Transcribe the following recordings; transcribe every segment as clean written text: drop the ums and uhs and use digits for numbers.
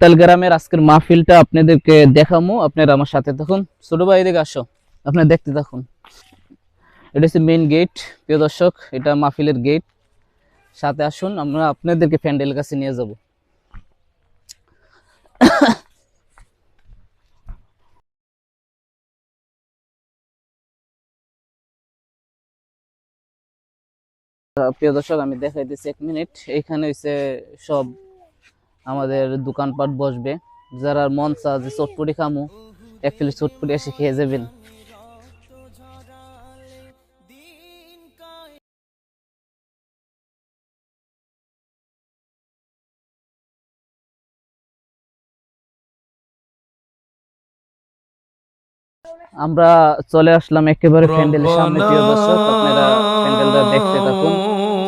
উত্তাল গ্রামের আজকের মাহফিলটা আপনাদেরকে দেখামু, আপনারা আমার সাথে থাকুন। ছোট ভাই এদিকে আসো, আপনারা দেখতে থাকুন। এটা হচ্ছে মেইন গেট প্রিয় দর্শক, এটা মাহফিলের গেট। সাথে আসুন, আমরা আপনাদেরকে প্যান্ডেল কাছে নিয়ে যাব। প্রিয় দর্শক আমি দেখাইতেছি, 1 মিনিট। এইখানে হচ্ছে সব আমাদের দোকানপাট বসবে। যারা মন চা যে চটপটি খামু, এক প্লেট চটপটি এসে খেয়ে যাবেন। আমরা চলে আসলাম একেবারে প্যান্ডেলের সামনে প্রিয় দর্শক, আপনারা প্যান্ডেলটা দেখতে থাকুন।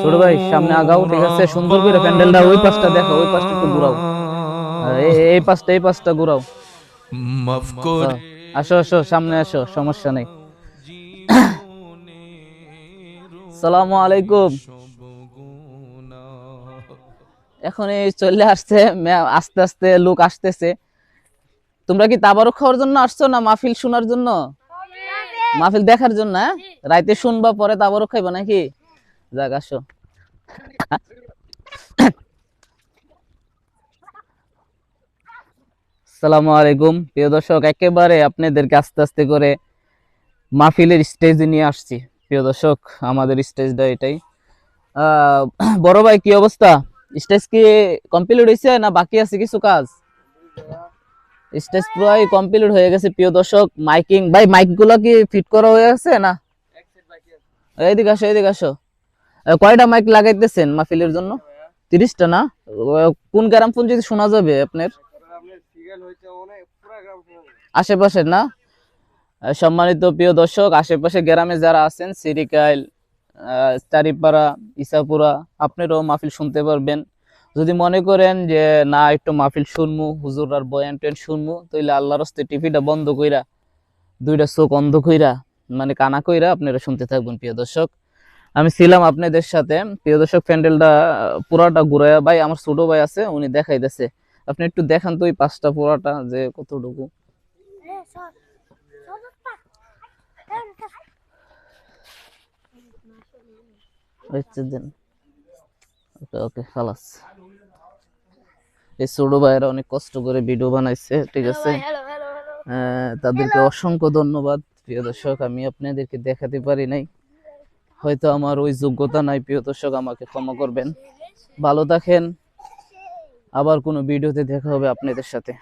ছোট ভাই সামনে আগাও, ঠিক আছে? সুন্দর করে প্যান্ডেলটা ওই পাশটা দেখো, ওই পাশটা একটু ঘুরাও, এই পাশটা ঘুরাও। আসো আসো, সামনে আসো, সমস্যা নেই। সালামু আলাইকুম। এখন এই চলে আসছে, আস্তে আস্তে লোক আসতেছে। তোমরা কি তাবারক খাওয়ার জন্য আসছো না মাহফিল শোনার জন্য? মাহফিল দেখার জন্য। রাইতে শুনবা, পরে তাবারক খাইবা নাকি? যাক আসো। আসসালামু আলাইকুম প্রিয় দর্শক, একেবারে আপনাদেরকে আস্তে আস্তে করে মাহফিলের স্টেজে নিয়ে আসছি প্রিয় দর্শক। আমাদের স্টেজটা এটাই। বড় ভাই কি অবস্থা? স্টেজ কি কমপ্লিট হয়েছে না বাকি আছে কিছু কাজ? স্টেজ পুরাই কমপ্লিট হয়ে গেছে প্রিয় দর্শক। মাইকিং ভাই, মাইক গুলো কি ফিট করা হয়ে গেছে না? এইদিকে আসো, এইদিকে আসো। কয়টা মাইক লাগাইতেছেন মাহফিলের জন্য? 30টা না? কোন গ্রাম ফোন যদি শোনা যাবে আপনার আশেপাশে না? সম্মানিত প্রিয় দর্শক, আশেপাশে গ্রামে যারা আছেন, সিরিকাইল, চারিপাড়া, ইসাপুরা, আপনারাও মাহফিল শুনতে পারবেন। যদি মনে করেন যে না একটু মাহফিল শুনমু, হুজুর আর বয়ান টয়ান শুনমু, তাইলে আল্লাহর রাস্তে টিভিটা বন্ধ কইরা, দুইটা চোখ অন্ধ কইরা, মানে কানা কইরা আপনারা শুনতে থাকবেন প্রিয় দর্শক। আমি ছিলাম আপনাদের সাথে প্রিয় দর্শক। প্যান্ডেলটা পুরাটা ঘুরাইয়া ভাই, আমার ছোট ভাই আছে, উনি দেখাইতেছে। আপনি একটু দেখান তো ওই পাঁচটা পুরাটা যে কতটুকু। দেন, ওকে ওকে, খালাস। এই ছোট ভাইয়েরা অনেক কষ্ট করে ভিডিও বানাইছে, ঠিক আছে? তাদেরকে অসংখ্য ধন্যবাদ প্রিয় দর্শক। আমি আপনাদেরকে দেখাতে পারি নাই, হয়তো আমার ওই যোগ্যতা নাই প্রিয় দর্শক, আমাকে ক্ষমা করবেন। ভালো থাকেন, আবার কোনো ভিডিওতে দেখা হবে আপনাদের সাথে।